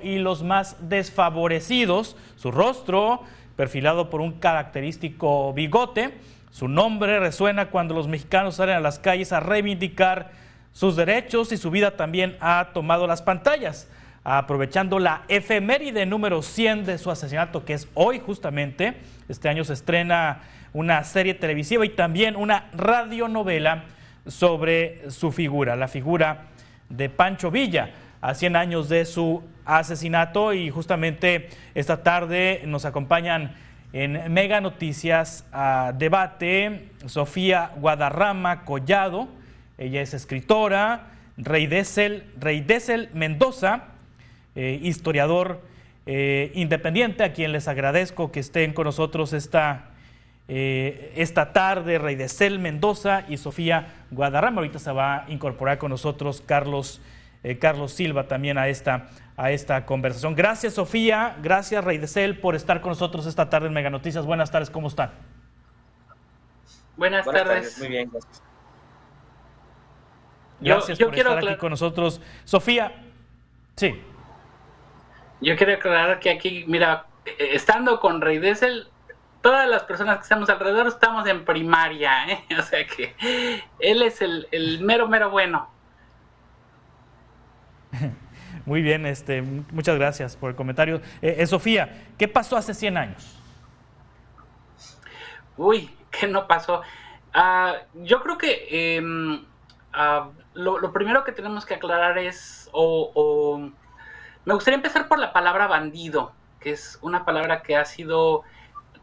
y los más desfavorecidos. Su rostro, perfilado por un característico bigote, su nombre resuena cuando los mexicanos salen a las calles a reivindicar sus derechos, y su vida también ha tomado las pantallas, aprovechando la efeméride número 100 de su asesinato, que es hoy justamente. Este año se estrena una serie televisiva y también una radionovela sobre su figura, la figura de Pancho Villa, a 100 años de su asesinato. Y justamente esta tarde nos acompañan en Mega Noticias a debate Sofía Guadarrama Collado. Ella es escritora, Rey Dessel Mendoza, historiador independiente, a quien les agradezco que estén con nosotros esta tarde. Rey Dessel Mendoza y Sofía Guadarrama. Ahorita se va a incorporar con nosotros Carlos Silva también a esta conversación. Gracias, Sofía, gracias, Rey Dessel, por estar con nosotros esta tarde en Mega Noticias. Buenas tardes, ¿cómo están? Buenas tardes. Muy bien, gracias. Gracias por estar aquí con nosotros. Sofía, sí. Yo quiero aclarar que aquí, mira, estando con Rey Dessel, todas las personas que estamos alrededor estamos en primaria, ¿eh? O sea que él es el mero bueno. Muy bien, muchas gracias por el comentario. Sofía, ¿qué pasó hace 100 años? Uy, ¿qué no pasó? Yo creo que lo primero que tenemos que aclarar es, me gustaría empezar por la palabra bandido, que es una palabra que ha sido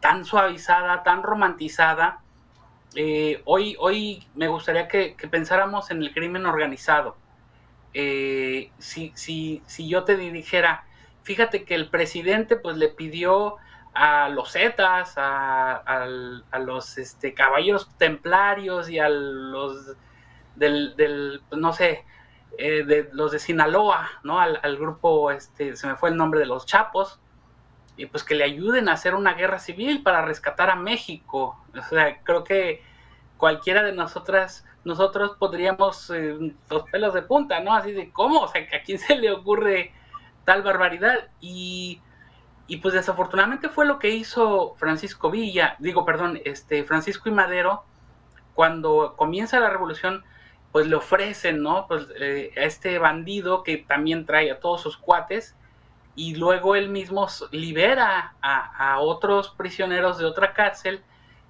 tan suavizada, tan romantizada. Hoy me gustaría que pensáramos en el crimen organizado. Si yo te dijera, fíjate que el presidente pues le pidió a los Zetas, a los caballeros templarios y a los no sé, de los de Sinaloa, ¿no? Al grupo, se me fue el nombre, de los Chapos, y pues que le ayuden a hacer una guerra civil para rescatar a México. O sea, creo que cualquiera de nosotros podríamos los pelos de punta, ¿no? Así de, ¿cómo? O sea, ¿a quién se le ocurre tal barbaridad? Y pues desafortunadamente fue lo que hizo Francisco y Madero. Cuando comienza la revolución, pues le ofrecen, ¿no? Pues a este bandido que también trae a todos sus cuates, y luego él mismo libera a otros prisioneros de otra cárcel,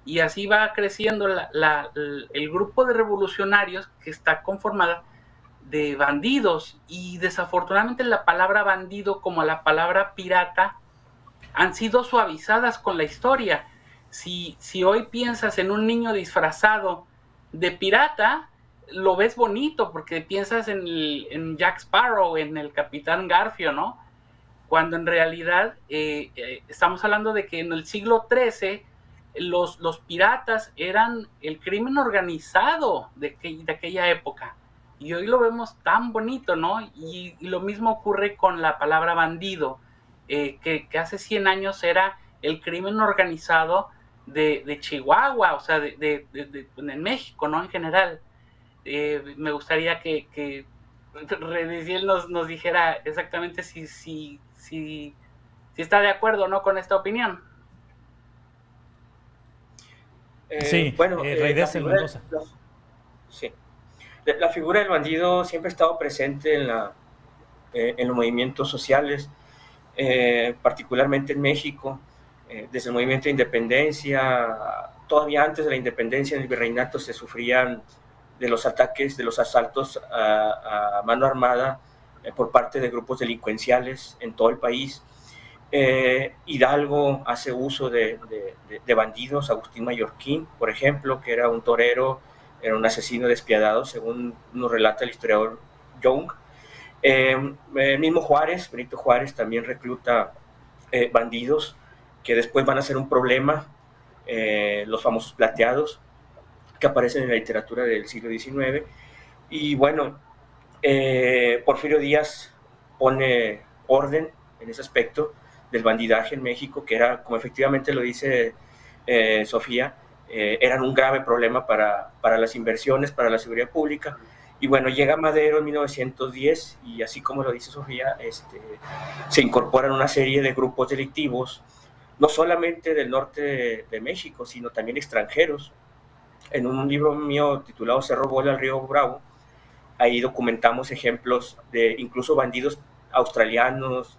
y así va creciendo el grupo de revolucionarios, que está conformada de bandidos. Y desafortunadamente la palabra bandido, como la palabra pirata, han sido suavizadas con la historia. Si hoy piensas en un niño disfrazado de pirata, lo ves bonito porque piensas en Jack Sparrow, en el Capitán Garfio, ¿no? Cuando en realidad estamos hablando de que en el siglo XIII los piratas eran el crimen organizado de aquella época, y hoy lo vemos tan bonito, ¿no? Y lo mismo ocurre con la palabra bandido, que hace 100 años era el crimen organizado de Chihuahua, o sea, en México, ¿no? En general. Me gustaría que Rediciel nos dijera exactamente si está de acuerdo o no con esta opinión. Sí, bueno, Rey Dessel Mendoza. Sí. La figura del bandido siempre ha estado presente en los movimientos sociales, particularmente en México, desde el movimiento de independencia. Todavía antes de la independencia, en el virreinato se sufrían de los ataques, de los asaltos a mano armada por parte de grupos delincuenciales en todo el país. Hidalgo hace uso de bandidos. Agustín Mallorquín, por ejemplo, que era un torero, era un asesino despiadado, según nos relata el historiador Young. El mismo Juárez, Benito Juárez, también recluta bandidos que después van a ser un problema, los famosos plateados, que aparecen en la literatura del siglo XIX. Y bueno, Porfirio Díaz pone orden en ese aspecto del bandidaje en México, que era, como efectivamente lo dice Sofía, eran un grave problema para las inversiones, para la seguridad pública. Y bueno, llega Madero en 1910 y así como lo dice Sofía, se incorporan una serie de grupos delictivos, no solamente del norte de México, sino también extranjeros. En un libro mío titulado Cerro Bola al Río Bravo, ahí documentamos ejemplos de incluso bandidos australianos,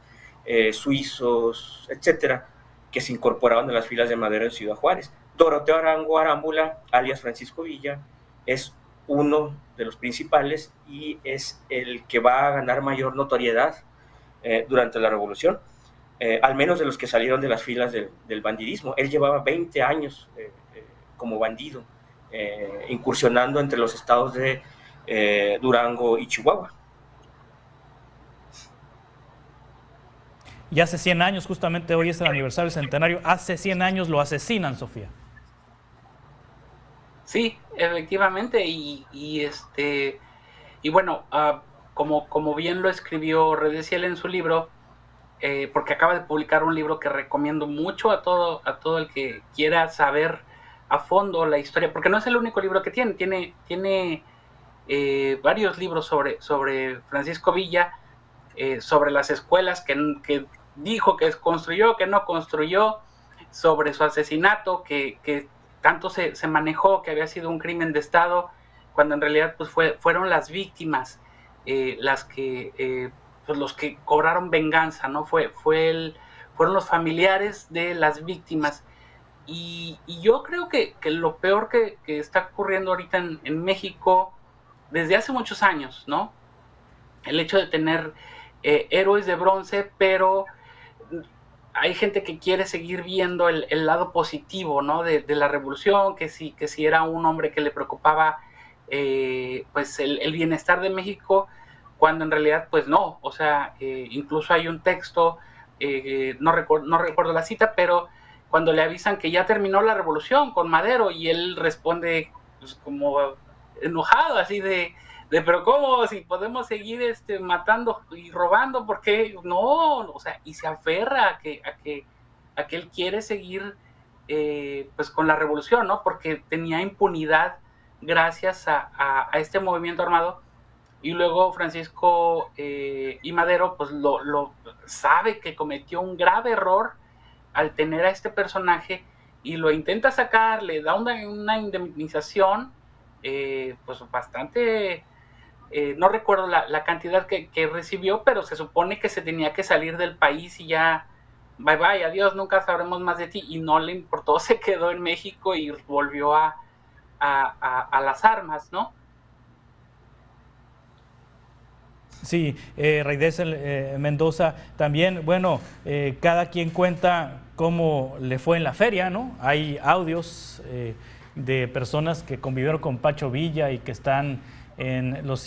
suizos, etcétera, que se incorporaban a las filas de Madero en Ciudad Juárez. Doroteo Arango Arámbula, alias Francisco Villa, es uno de los principales y es el que va a ganar mayor notoriedad durante la Revolución, al menos de los que salieron de las filas del bandidismo. Él llevaba 20 años como bandido, incursionando entre los estados de Durango y Chihuahua. Y hace 100 años, justamente hoy es el aniversario centenario, hace 100 años lo asesinan, Sofía. Sí, efectivamente, y bueno, como bien lo escribió Redeciel en su libro, porque acaba de publicar un libro que recomiendo mucho a todo el que quiera saber a fondo la historia, porque no es el único libro que tiene varios libros sobre Francisco Villa, sobre las escuelas que dijo que construyó, que no construyó, sobre su asesinato, que tanto se manejó que había sido un crimen de Estado, cuando en realidad pues fueron las víctimas las que pues los que cobraron venganza, ¿no? Fueron los familiares de las víctimas. Y yo creo que lo peor que está ocurriendo ahorita en México desde hace muchos años, ¿no? El hecho de tener héroes de bronce, pero hay gente que quiere seguir viendo el lado positivo, ¿no? de la revolución, que si era un hombre que le preocupaba pues el bienestar de México, cuando en realidad pues no. O sea, incluso hay un texto, no recuerdo la cita, pero cuando le avisan que ya terminó la revolución con Madero, y él responde pues como enojado, así de pero cómo, si podemos seguir matando y robando, ¿por qué no? O sea, y se aferra a que él quiere seguir pues con la revolución, ¿no? Porque tenía impunidad gracias a este movimiento armado. Y luego Francisco y Madero pues lo sabe que cometió un grave error al tener a este personaje, y lo intenta sacar, le da una indemnización pues bastante, no recuerdo la cantidad que recibió, pero se supone que se tenía que salir del país y ya, bye bye, adiós, nunca sabremos más de ti, y no le importó, se quedó en México y volvió a las armas, ¿no? Sí, Raidesel Mendoza, también, bueno, cada quien cuenta cómo le fue en la feria, ¿no? Hay audios de personas que convivieron con Pacho Villa y que están en los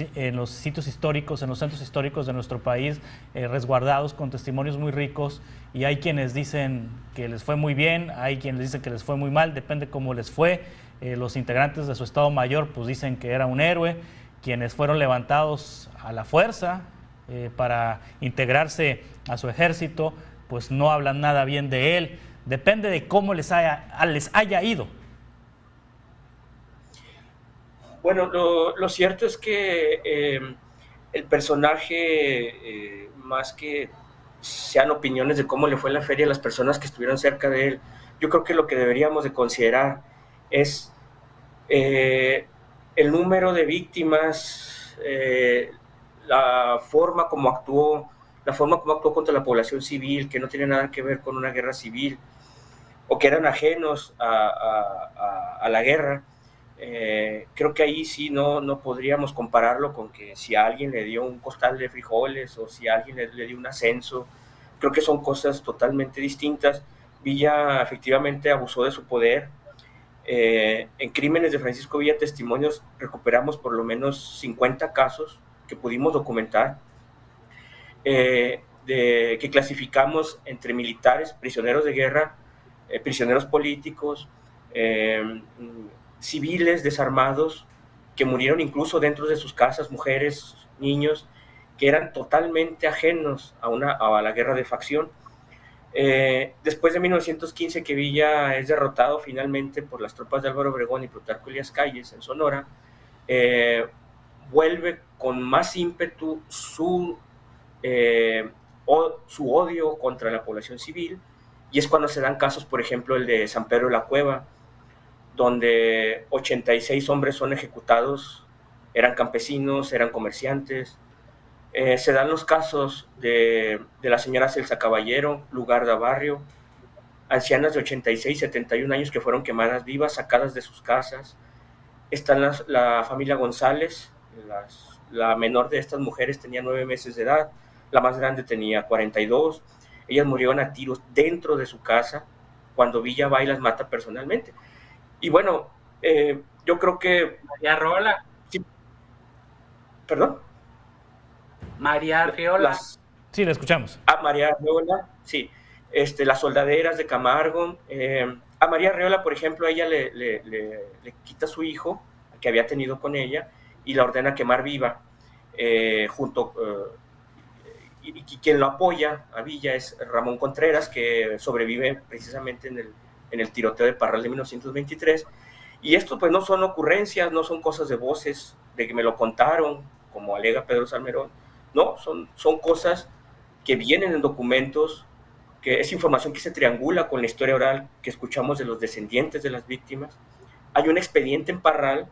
sitios históricos, en los centros históricos de nuestro país, resguardados con testimonios muy ricos, y hay quienes dicen que les fue muy bien, hay quienes dicen que les fue muy mal, depende cómo les fue. Los integrantes de su Estado Mayor pues dicen que era un héroe, quienes fueron levantados a la fuerza para integrarse a su ejército, pues no hablan nada bien de él. Depende de cómo les haya ido. Bueno, lo cierto es que el personaje, más que sean opiniones de cómo le fue en la feria a las personas que estuvieron cerca de él, yo creo que lo que deberíamos de considerar es el número de víctimas, la forma como actuó contra la población civil, que no tiene nada que ver con una guerra civil, o que eran ajenos a la guerra. Creo que ahí sí no podríamos compararlo con que si a alguien le dio un costal de frijoles o si a alguien le dio un ascenso. Creo que son cosas totalmente distintas. Villa efectivamente abusó de su poder. En Crímenes de Francisco Villa Testimonios recuperamos por lo menos 50 casos que pudimos documentar, que clasificamos entre militares, prisioneros de guerra, prisioneros políticos, civiles desarmados que murieron incluso dentro de sus casas, mujeres, niños, que eran totalmente ajenos a la guerra de facción. Después de 1915, que Villa es derrotado finalmente por las tropas de Álvaro Obregón y Plutarco Elías Calles en Sonora, vuelve con más ímpetu su odio contra la población civil, y es cuando se dan casos, por ejemplo, el de San Pedro de la Cueva, donde 86 hombres son ejecutados, eran campesinos, eran comerciantes. Se dan los casos de la señora Celsa Caballero, Lugarda Barrio, ancianas de 86, 71 años que fueron quemadas vivas, sacadas de sus casas. Está la familia González, la menor de estas mujeres tenía 9 meses de edad, la más grande tenía 42. Ellas murieron a tiros dentro de su casa cuando Villa va y las mata personalmente. Y bueno, yo creo que... María Arreola. Sí. ¿Perdón? María Arreola. Sí, la escuchamos. María Arreola, sí. Las soldaderas de Camargo. A María Arreola, por ejemplo, a ella le quita a su hijo, que había tenido con ella, y la ordena quemar viva. Y quien lo apoya a Villa es Ramón Contreras, que sobrevive precisamente en el tiroteo de Parral de 1923. Y esto pues no son ocurrencias, no son cosas de voces, de que me lo contaron, como alega Pedro Salmerón. No, son cosas que vienen en documentos, que es información que se triangula con la historia oral que escuchamos de los descendientes de las víctimas. Hay un expediente en Parral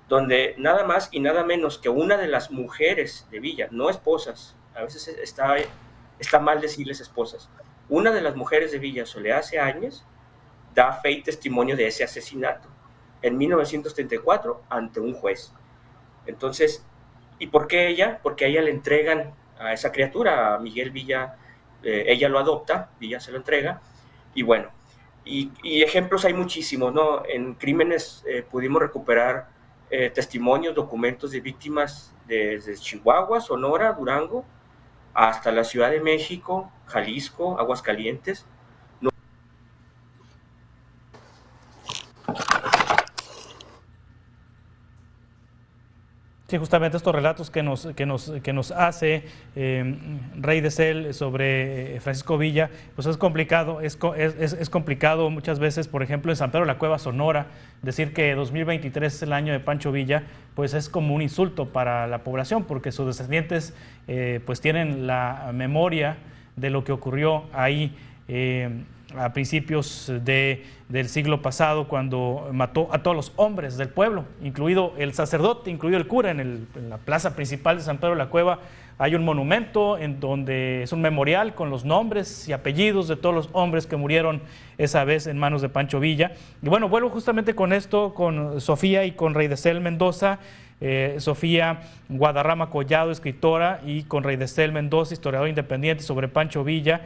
donde nada más y nada menos que una de las mujeres de Villa, no esposas, a veces está mal decirles esposas, una de las mujeres de Villa, Soledad Áñez, da fe y testimonio de ese asesinato en 1934 ante un juez. Entonces, ¿y por qué ella? Porque a ella le entregan a esa criatura, a Miguel Villa, ella lo adopta, Villa se lo entrega, y bueno, y ejemplos hay muchísimos, ¿no? En crímenes pudimos recuperar testimonios, documentos de víctimas desde Chihuahua, Sonora, Durango, hasta la Ciudad de México, Jalisco, Aguascalientes. Sí, justamente estos relatos que nos hace Rey de Cel sobre Francisco Villa, pues es complicado, es complicado muchas veces, por ejemplo, en San Pedro de la Cueva, Sonora, decir que 2023 es el año de Pancho Villa, pues es como un insulto para la población, porque sus descendientes pues tienen la memoria de lo que ocurrió ahí a principios del siglo pasado, cuando mató a todos los hombres del pueblo, incluido el sacerdote, incluido el cura. En la plaza principal de San Pedro de la Cueva hay un monumento en donde es un memorial con los nombres y apellidos de todos los hombres que murieron esa vez en manos de Pancho Villa. Y bueno, vuelvo justamente con esto, con Sofía y con Rey de Cel Mendoza. Sofía Guadarrama Collado, escritora, y con Rey de Cel Mendoza, historiador independiente, sobre Pancho Villa.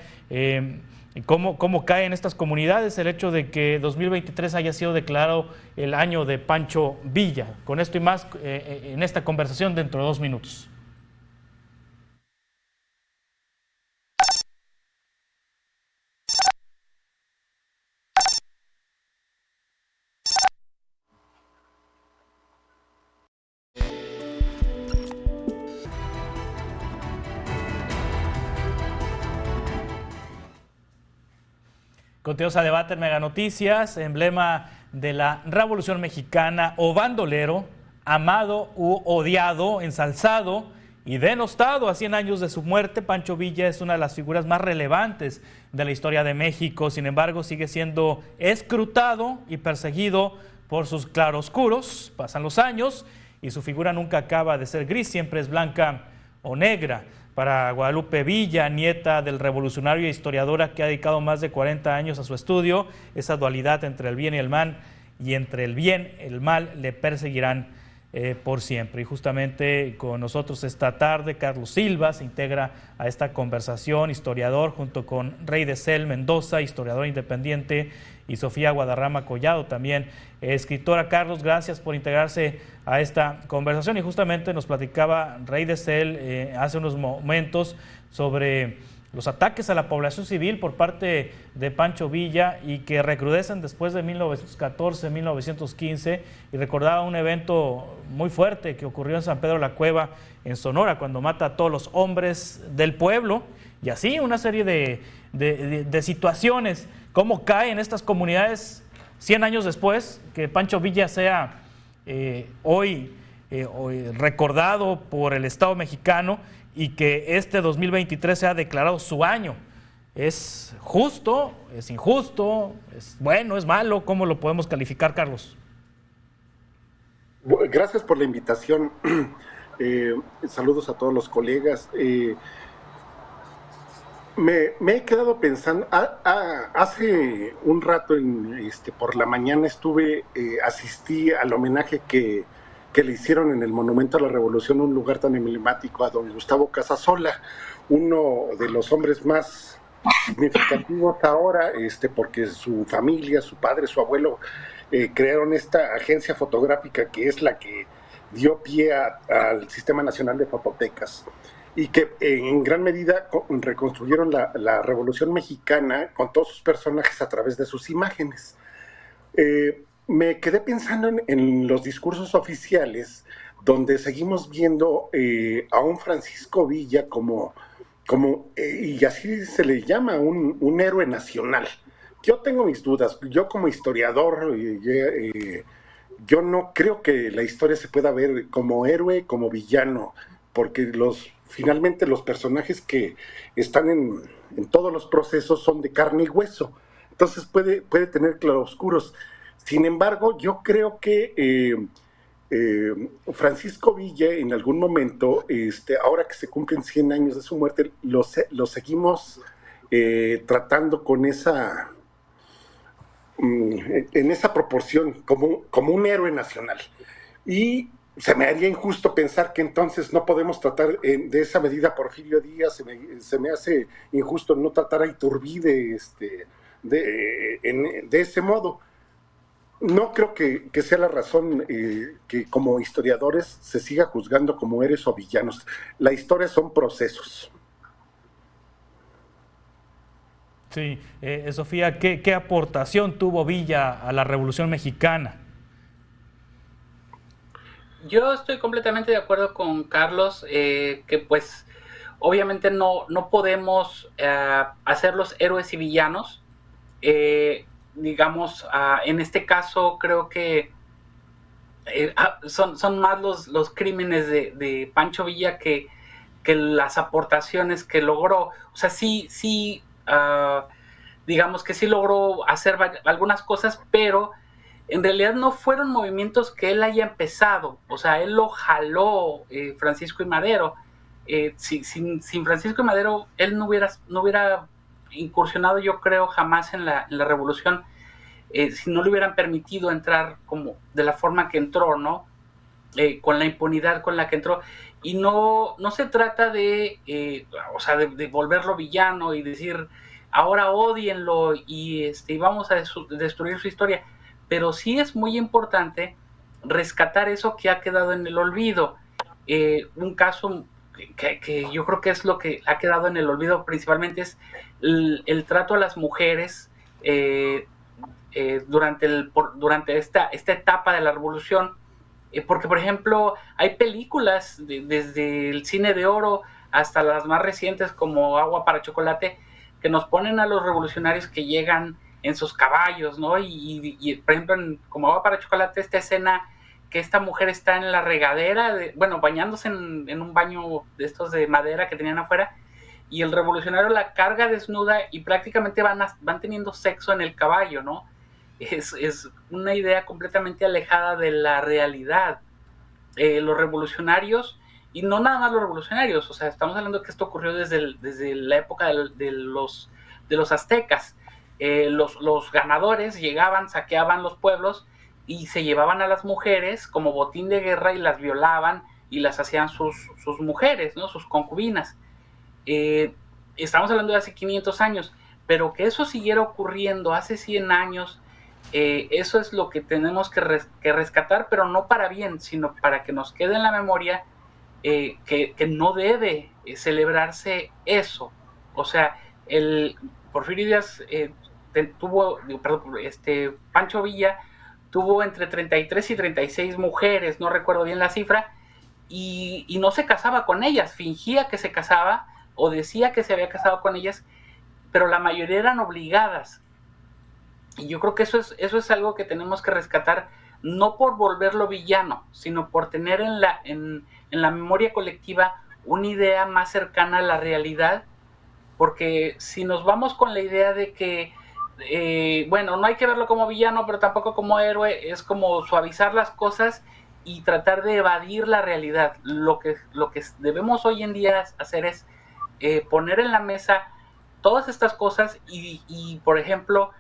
¿Cómo cae en estas comunidades el hecho de que 2023 haya sido declarado el año de Pancho Villa? Con esto y más en esta conversación dentro de 2 minutos. Continuamos a debate en Mega Noticias. Emblema de la Revolución Mexicana o bandolero, amado u odiado, ensalzado y denostado a 100 años de su muerte, Pancho Villa es una de las figuras más relevantes de la historia de México. Sin embargo, sigue siendo escrutado y perseguido por sus claroscuros. Pasan los años y su figura nunca acaba de ser gris, siempre es blanca o negra. Para Guadalupe Villa, nieta del revolucionario e historiadora que ha dedicado más de 40 años a su estudio, esa dualidad entre el bien y el mal, y entre el bien y el mal le perseguirán por siempre. Y justamente con nosotros esta tarde Carlos Silva se integra a esta conversación, historiador, junto con Rey de Cel Mendoza, historiador independiente, y Sofía Guadarrama Collado, también escritora. Carlos, gracias por integrarse a esta conversación. Y justamente nos platicaba Rey de Cel hace unos momentos sobre los ataques a la población civil por parte de Pancho Villa y que recrudecen después de 1914, 1915, y recordaba un evento muy fuerte que ocurrió en San Pedro de la Cueva, en Sonora, cuando mata a todos los hombres del pueblo, y así una serie de situaciones. ¿Cómo cae en estas comunidades 100 años después que Pancho Villa sea hoy recordado por el Estado mexicano y que este 2023 sea declarado su año. ¿Es justo? ¿Es injusto? ¿Es bueno? ¿Es malo? ¿Cómo lo podemos calificar, Carlos? Gracias por la invitación. Saludos a todos los colegas. Me he quedado pensando, hace un rato por la mañana asistí al homenaje que le hicieron en el Monumento a la Revolución, un lugar tan emblemático, a don Gustavo Casasola, uno de los hombres más significativos ahora, porque su familia, su padre, su abuelo, crearon esta agencia fotográfica que es la que dio pie al Sistema Nacional de Fototecas, y que en gran medida reconstruyeron la Revolución Mexicana con todos sus personajes a través de sus imágenes. Me quedé pensando en los discursos oficiales, donde seguimos viendo a un Francisco Villa y así se le llama, un héroe nacional. Yo tengo mis dudas. Yo como historiador, yo no creo que la historia se pueda ver como héroe, como villano, porque finalmente los personajes que están en todos los procesos son de carne y hueso. Entonces puede tener claroscuros. Sin embargo, yo creo que Francisco Villa, en algún momento, ahora que se cumplen 100 años de su muerte, lo seguimos tratando con en esa proporción, como un héroe nacional. Y se me haría injusto pensar que entonces no podemos tratar de esa medida a Porfirio Díaz. Se me hace injusto no tratar a Iturbide de ese modo. No creo que sea la razón que como historiadores se siga juzgando como héroes o villanos. La historia son procesos. Sí, Sofía, ¿qué aportación tuvo Villa a la Revolución Mexicana? Yo estoy completamente de acuerdo con Carlos, que pues obviamente no podemos hacerlos héroes y villanos. Digamos, en este caso creo que son más los crímenes de Pancho Villa que las aportaciones que logró. O sea, sí, digamos que sí logró hacer algunas cosas, pero en realidad no fueron movimientos que él haya empezado. O sea, él lo jaló Francisco I. Madero. Sin Francisco I. Madero, él no hubiera incursionado, yo creo, jamás en la revolución, si no le hubieran permitido entrar como de la forma que entró, ¿no? Con la impunidad con la que entró. Y no se trata de volverlo villano y decir, ahora odienlo y vamos a destruir su historia. Pero sí es muy importante rescatar eso que ha quedado en el olvido. Un caso que yo creo que es lo que ha quedado en el olvido principalmente es el trato a las mujeres durante esta etapa de la revolución, porque por ejemplo hay películas desde el cine de oro hasta las más recientes como Agua para Chocolate, que nos ponen a los revolucionarios que llegan en sus caballos, ¿no? Y por ejemplo, como Agua para Chocolate, esta escena que esta mujer está en la regadera, bañándose en un baño de estos de madera que tenían afuera, y el revolucionario la carga desnuda y prácticamente van teniendo sexo en el caballo, ¿no? Es una idea completamente alejada de la realidad. Los revolucionarios, y no nada más los revolucionarios, o sea, estamos hablando que esto ocurrió desde la época de los aztecas. Los ganadores llegaban, saqueaban los pueblos y se llevaban a las mujeres como botín de guerra y las violaban y las hacían sus mujeres, ¿no? Sus concubinas. Estamos hablando de hace 500 años, pero que eso siguiera ocurriendo hace 100 años, eso es lo que tenemos que rescatar, pero no para bien, sino para que nos quede en la memoria que no debe celebrarse eso. O sea, Porfirio Díaz Pancho Villa tuvo entre 33 y 36 mujeres, no recuerdo bien la cifra, y no se casaba con ellas, fingía que se casaba o decía que se había casado con ellas, pero la mayoría eran obligadas. Y yo creo que eso es algo que tenemos que rescatar no por volverlo villano, sino por tener en la memoria colectiva una idea más cercana a la realidad, porque si nos vamos con la idea de que, bueno, no hay que verlo como villano, pero tampoco como héroe, es como suavizar las cosas y tratar de evadir la realidad. Lo que debemos hoy en día hacer es poner en la mesa todas estas cosas y por ejemplo,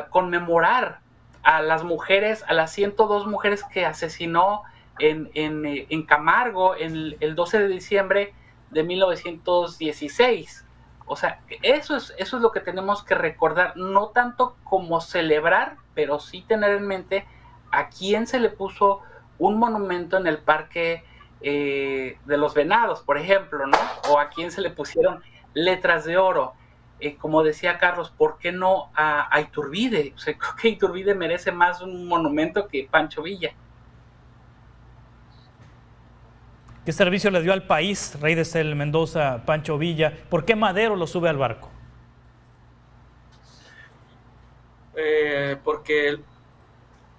conmemorar a las mujeres, a las 102 mujeres que asesinó en Camargo el 12 de diciembre de 1916. O sea, eso es lo que tenemos que recordar, no tanto como celebrar, pero sí tener en mente a quién se le puso un monumento en el Parque de los Venados, por ejemplo, ¿no? O a quién se le pusieron letras de oro. Como decía Carlos, ¿por qué no a Iturbide? O sea, creo que Iturbide merece más un monumento que Pancho Villa. ¿Qué servicio le dio al país Rey de Cel Mendoza, Pancho Villa? ¿Por qué Madero lo sube al barco? Porque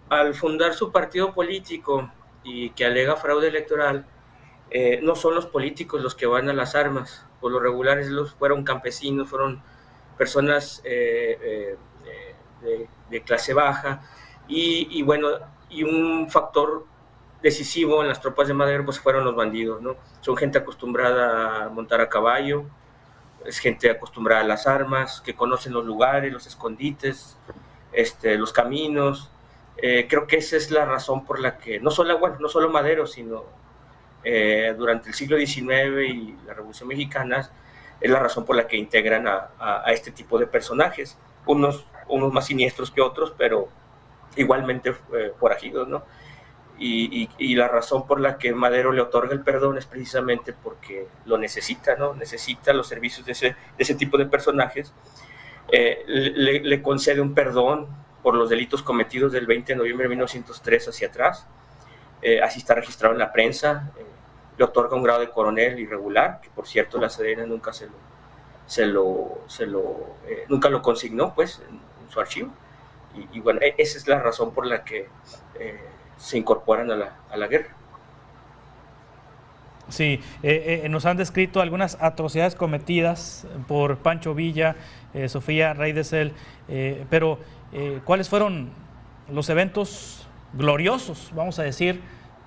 al fundar su partido político y que alega fraude electoral, no son los políticos los que van a las armas. Por lo regular fueron campesinos, fueron personas de clase baja y bueno, y un factor decisivo en las tropas de Madero pues fueron los bandidos, ¿no? Son gente acostumbrada a montar a caballo, es gente acostumbrada a las armas, que conocen los lugares, los escondites, los caminos. Creo que esa es la razón por la que no solo Madero, sino durante el siglo XIX y la Revolución Mexicana es la razón por la que integran a este tipo de personajes, unos más siniestros que otros, pero igualmente forajidos, ¿no? Y la razón por la que Madero le otorga el perdón es precisamente porque lo necesita, ¿no? Necesita los servicios de ese tipo de personajes. Le concede un perdón por los delitos cometidos del 20 de noviembre de 1903 hacia atrás. Así está registrado en la prensa. Le otorga un grado de coronel irregular, que por cierto la Sedena nunca nunca lo consignó, pues, en su archivo. Y bueno, esa es la razón por la que se incorporan a la guerra. Sí, nos han descrito algunas atrocidades cometidas por Pancho Villa, Sofía Rey de Cel, pero ¿cuáles fueron los eventos gloriosos, vamos a decir,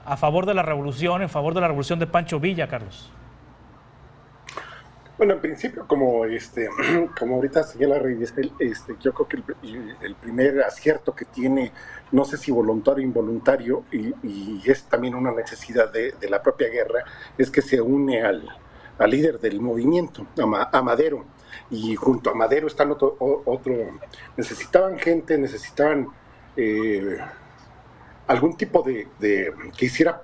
a favor de la revolución, en favor de la revolución de Pancho Villa, Carlos? Bueno, en principio, como ahorita señala Rey de Cel, yo creo que el primer acierto que tiene, no sé si voluntario o involuntario, y es también una necesidad de la propia guerra, es que se une al líder del movimiento, a Madero, y junto a Madero están necesitaban gente, necesitaban algún tipo de que hiciera,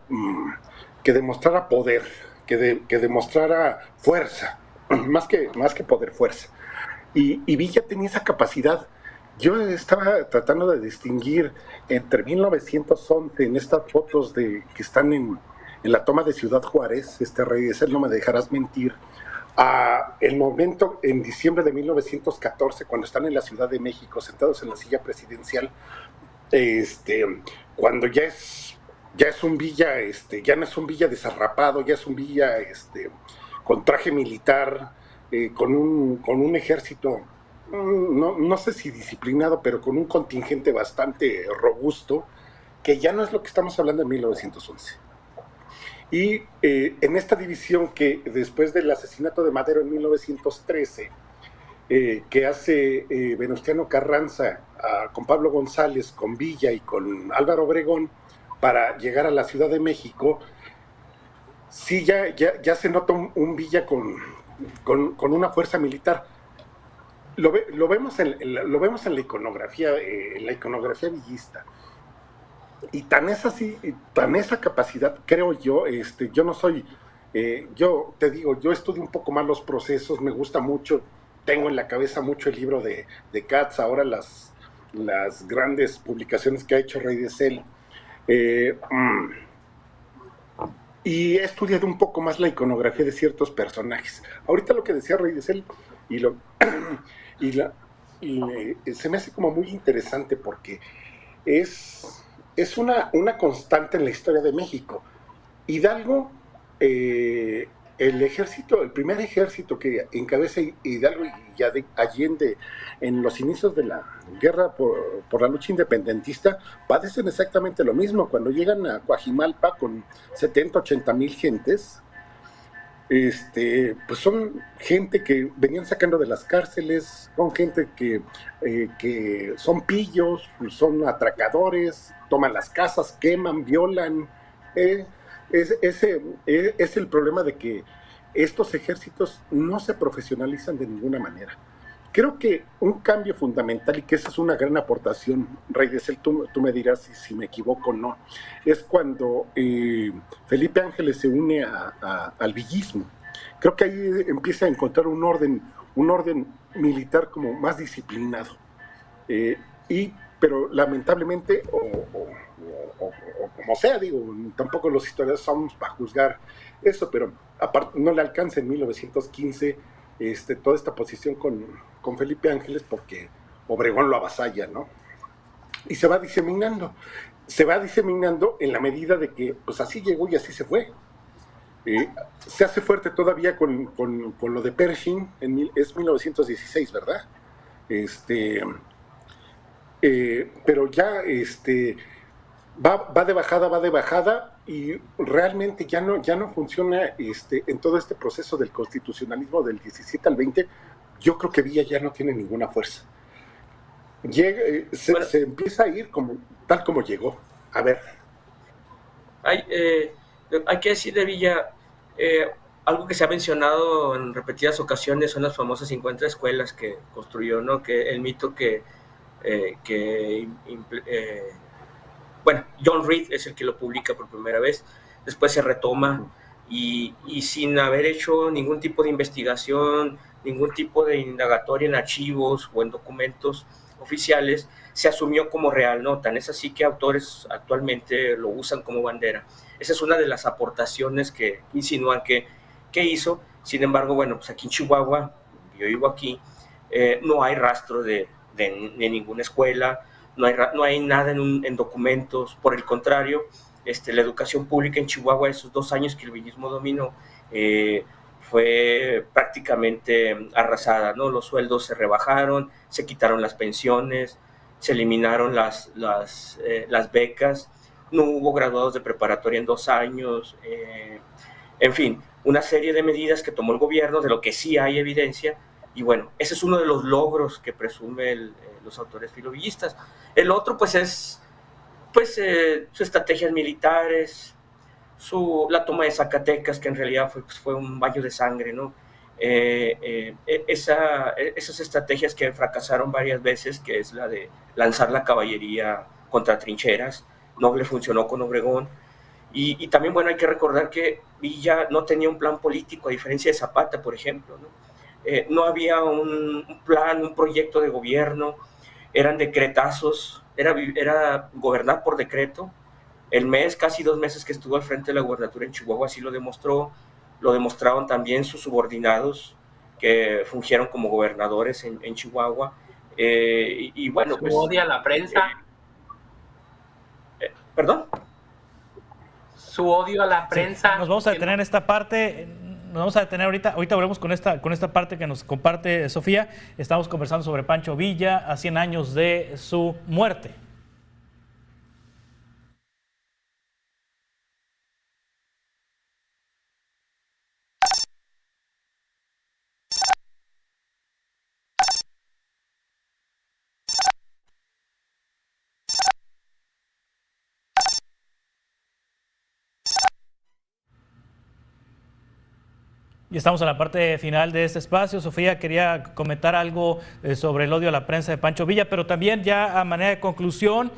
que demostrara poder, que demostrara fuerza, más que poder, fuerza. Y Villa tenía esa capacidad. Yo estaba tratando de distinguir entre 1911, en estas fotos que están en la toma de Ciudad Juárez, Rey de Cel, no me dejarás mentir, a el momento en diciembre de 1914, cuando están en la Ciudad de México, sentados en la silla presidencial, cuando ya es un Villa, ya no es un Villa desarrapado, ya es un Villa con traje militar, con un ejército, no sé si disciplinado, pero con un contingente bastante robusto, que ya no es lo que estamos hablando en 1911. Y en esta división que después del asesinato de Madero en 1913, que hace Venustiano Carranza con Pablo González, con Villa y con Álvaro Obregón para llegar a la Ciudad de México, sí ya se nota un Villa con una fuerza militar. Lo vemos en la iconografía, villista. Y tan es así, tan esa capacidad, creo yo, yo no soy, yo te digo, yo estudio un poco más los procesos, me gusta mucho, tengo en la cabeza mucho el libro de Katz, ahora las grandes publicaciones que ha hecho Rey de Cel, y he estudiado un poco más la iconografía de ciertos personajes. Ahorita lo que decía Rey de Cel, se me hace como muy interesante porque es es una constante en la historia de México. Hidalgo, el ejército, el primer ejército que encabeza Hidalgo y Allende en los inicios de la guerra por la lucha independentista, padecen exactamente lo mismo. Cuando llegan a Coajimalpa con 70, 80 mil gentes, pues son gente que venían sacando de las cárceles, son gente que son pillos, son atracadores, toman las casas, queman, violan. Es el problema de que estos ejércitos no se profesionalizan de ninguna manera. Creo que un cambio fundamental, y que esa es una gran aportación, Rey de Cel, tú me dirás si me equivoco o no, es cuando Felipe Ángeles se une al villismo. Creo que ahí empieza a encontrar un orden militar como más disciplinado. Pero lamentablemente, o como sea, digo, tampoco los historiadores somos para juzgar eso, pero aparte no le alcanza en 1915 toda esta posición con Felipe Ángeles, porque Obregón lo avasalla, ¿no? Y se va diseminando en la medida de que pues así llegó y así se fue. Se hace fuerte todavía con lo de Pershing, es 1916, ¿verdad? Pero ya va de bajada, y realmente ya no funciona en todo este proceso del constitucionalismo del 17 al 20. Yo creo que Villa ya no tiene ninguna fuerza. Se empieza a ir tal como llegó. A ver. Hay que decir de Villa, algo que se ha mencionado en repetidas ocasiones son las famosas 50 escuelas que construyó, ¿no? Que el mito John Reed es el que lo publica por primera vez, después se retoma y sin haber hecho ningún tipo de investigación, ningún tipo de indagatoria en archivos o en documentos oficiales, se asumió como real, ¿no? Tan es así que autores actualmente lo usan como bandera. Esa es una de las aportaciones que insinúan que hizo. Sin embargo, bueno, pues aquí en Chihuahua, yo vivo aquí, no hay rastro de ninguna escuela, no hay nada en documentos. Por el contrario, la educación pública en Chihuahua, esos 2 años que el villismo dominó, fue prácticamente arrasada, ¿no? Los sueldos se rebajaron, se quitaron las pensiones, se eliminaron las becas, no hubo graduados de preparatoria en 2 años, en fin, una serie de medidas que tomó el gobierno, de lo que sí hay evidencia. Y bueno, ese es uno de los logros que presumen los autores filovillistas. El otro, pues, es sus estrategias militares, la toma de Zacatecas, que en realidad fue un baño de sangre, ¿no? Esas estrategias que fracasaron varias veces, que es la de lanzar la caballería contra trincheras, no le funcionó con Obregón. Y también, bueno, hay que recordar que Villa no tenía un plan político, a diferencia de Zapata, por ejemplo, ¿no? No había un plan, un proyecto de gobierno, eran decretazos, era gobernar por decreto. Casi 2 meses que estuvo al frente de la gubernatura en Chihuahua así lo demostró, lo demostraron también sus subordinados que fungieron como gobernadores en Chihuahua. Y bueno, pues... ¿Su odio a la prensa? ¿Perdón? Su odio a la prensa. Sí, nos vamos a detener en esta parte. Nos vamos a detener ahorita volvemos con esta parte que nos comparte Sofía. Estamos conversando sobre Pancho Villa a 100 años de su muerte. Y estamos en la parte final de este espacio. Sofía quería comentar algo sobre el odio a la prensa de Pancho Villa, pero también ya a manera de conclusión,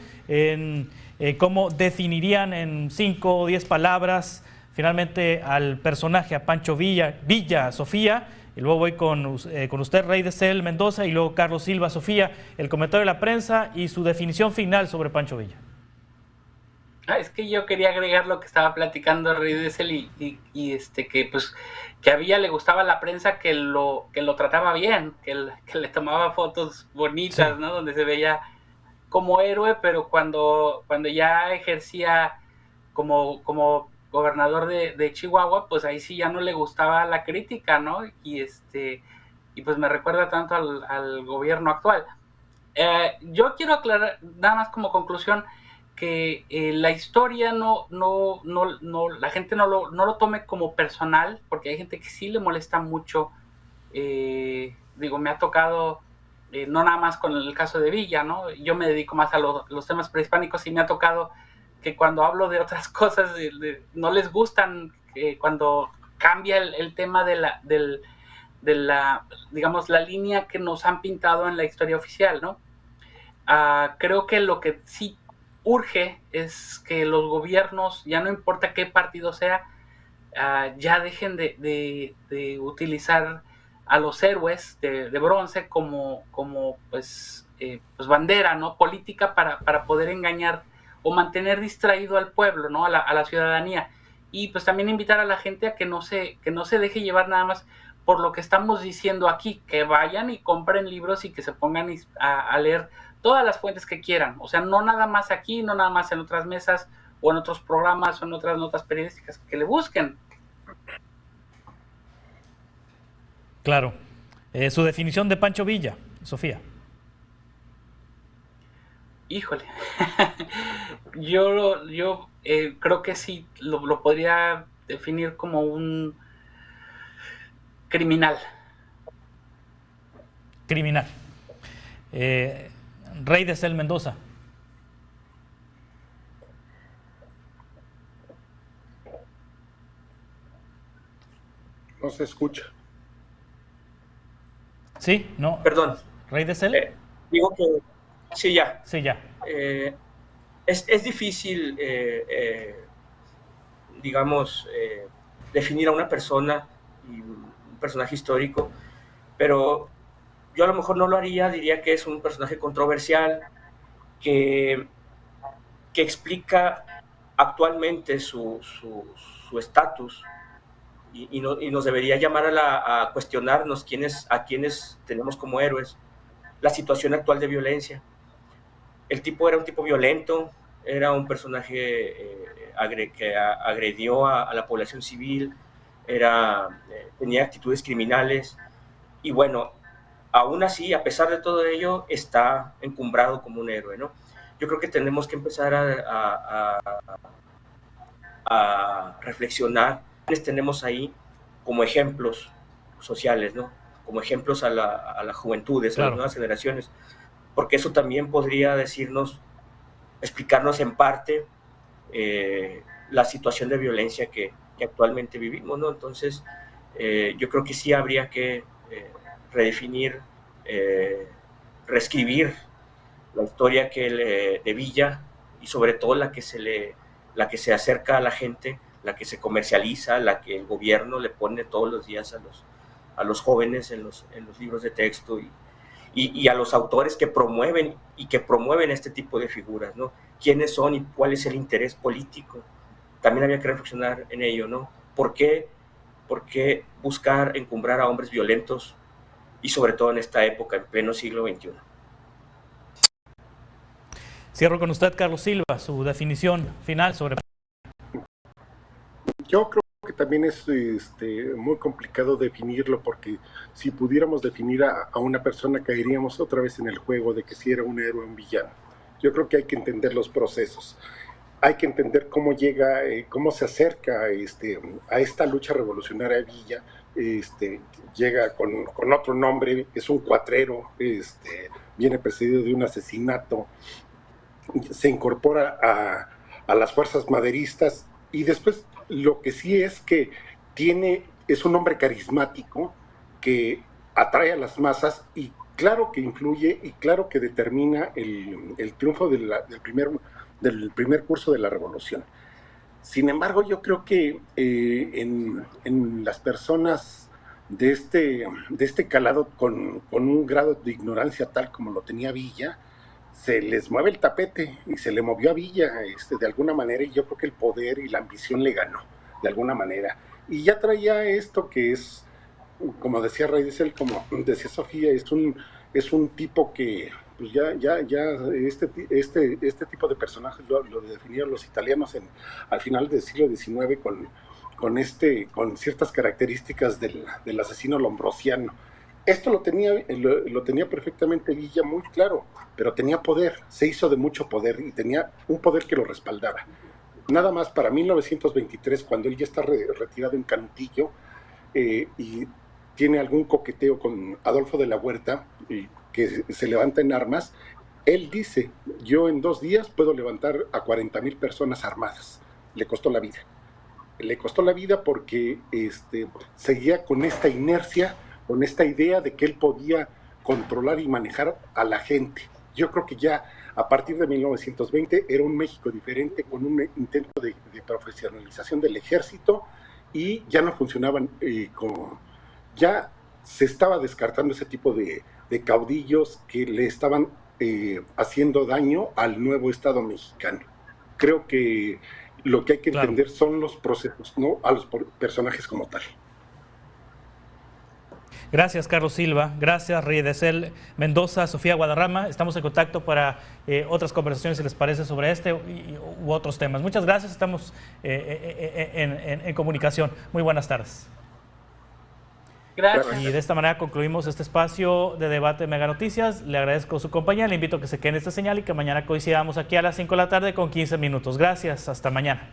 cómo definirían en 5 o 10 palabras finalmente al personaje, a Pancho Villa, Sofía. Y luego voy con usted, Rey de Cel Mendoza, y luego Carlos Silva. Sofía, el comentario de la prensa y su definición final sobre Pancho Villa. Es que yo quería agregar lo que estaba platicando Rey de Cel que a Villa le gustaba la prensa que lo trataba bien, que le tomaba fotos bonitas, sí, ¿no? Donde se veía como héroe, pero cuando ya ejercía como gobernador de Chihuahua, pues ahí sí ya no le gustaba la crítica, ¿no? Y pues me recuerda tanto al gobierno actual. Yo quiero aclarar, nada más como conclusión, que la historia la gente no lo tome como personal, porque hay gente que sí le molesta mucho. Digo, me ha tocado, no nada más con el caso de Villa, ¿no? Yo me dedico más a los temas prehispánicos y me ha tocado que cuando hablo de otras cosas no les gustan, cuando cambia el tema digamos, la línea que nos han pintado en la historia oficial, ¿no? Creo que lo que sí urge es que los gobiernos, ya no importa qué partido sea, ya dejen de utilizar a los héroes de bronce como pues bandera, ¿no? Política para poder engañar o mantener distraído al pueblo, ¿no? A la ciudadanía. Y pues también invitar a la gente a que no se deje llevar nada más por lo que estamos diciendo aquí, que vayan y compren libros y que se pongan a leer todas las fuentes que quieran. O sea, no nada más aquí, no nada más en otras mesas o en otros programas o en otras notas periodísticas, que le busquen. Claro. Su definición de Pancho Villa, Sofía. Híjole, yo creo que sí lo podría definir como un criminal. Criminal. Rey de Cel Mendoza. No se escucha. ¿Sí? ¿No? Perdón. ¿Rey de Cel? Digo que sí, ya. Sí, ya. Es difícil, digamos, definir a una persona y un personaje histórico, pero yo a lo mejor no lo haría, diría que es un personaje controversial, que explica actualmente su estatus y nos debería llamar a cuestionarnos a quienes tenemos como héroes la situación actual de violencia. El tipo era un tipo violento, era un personaje que agredió a la población civil, tenía actitudes criminales y bueno, aún así, a pesar de todo ello, está encumbrado como un héroe, ¿no? Yo creo que tenemos que empezar a reflexionar quiénes tenemos ahí como ejemplos sociales, ¿no? Como ejemplos a las juventudes, claro, a las nuevas generaciones, porque eso también podría explicarnos en parte la situación de violencia que actualmente vivimos, ¿no? Entonces, yo creo que sí habría que redefinir, reescribir la historia de Villa y sobre todo la que se acerca a la gente, la que se comercializa, la que el gobierno le pone todos los días a los jóvenes en los libros de texto y a los autores que promueven este tipo de figuras, ¿no? ¿Quiénes son y cuál es el interés político? También había que reflexionar en ello, ¿no? ¿Por qué buscar encumbrar a hombres violentos y sobre todo en esta época, en pleno siglo XXI? Cierro con usted, Carlos Silva, su definición final sobre... Yo creo que también es muy complicado definirlo, porque si pudiéramos definir a una persona caeríamos otra vez en el juego de que si era un héroe o un villano. Yo creo que hay que entender los procesos, hay que entender cómo llega, cómo se acerca a esta lucha revolucionaria Villa. Llega con otro nombre, es un cuatrero, viene precedido de un asesinato, se incorpora a las fuerzas maderistas y después lo que sí es que es un hombre carismático que atrae a las masas y claro que influye y claro que determina el triunfo del primer curso de la revolución. Sin embargo, yo creo que en las personas de este calado con un grado de ignorancia tal como lo tenía Villa, se les mueve el tapete y se le movió a Villa de alguna manera, y yo creo que el poder y la ambición le ganó de alguna manera. Y ya traía esto que es, como decía Rey de Cel, como decía Sofía, es un tipo que pues ya este tipo de personajes lo definieron los italianos al final del siglo XIX con ciertas características del asesino lombrosiano. Esto lo tenía perfectamente Villa muy claro, pero tenía poder, se hizo de mucho poder y tenía un poder que lo respaldaba. Nada más para 1923, cuando él ya está retirado en Canutillo y tiene algún coqueteo con Adolfo de la Huerta, que se levanta en armas, él dice, yo en 2 días puedo levantar a 40,000 personas armadas. Le costó la vida. Le costó la vida porque seguía con esta inercia, con esta idea de que él podía controlar y manejar a la gente. Yo creo que ya a partir de 1920 era un México diferente, con un intento de profesionalización del ejército, y ya no funcionaban ya se estaba descartando ese tipo de caudillos que le estaban haciendo daño al nuevo Estado mexicano. Creo que lo que hay que entender son los procesos, no a los personajes como tal. Gracias, Carlos Silva. Gracias, Riedesel Mendoza, Sofía Guadarrama. Estamos en contacto para otras conversaciones, si les parece, sobre este u otros temas. Muchas gracias. Estamos en comunicación. Muy buenas tardes. Gracias. Y de esta manera concluimos este espacio de debate de Mega Noticias. Le agradezco su compañía. Le invito a que se quede en esta señal y que mañana coincidamos aquí a las 5 de la tarde con 15 minutos. Gracias. Hasta mañana.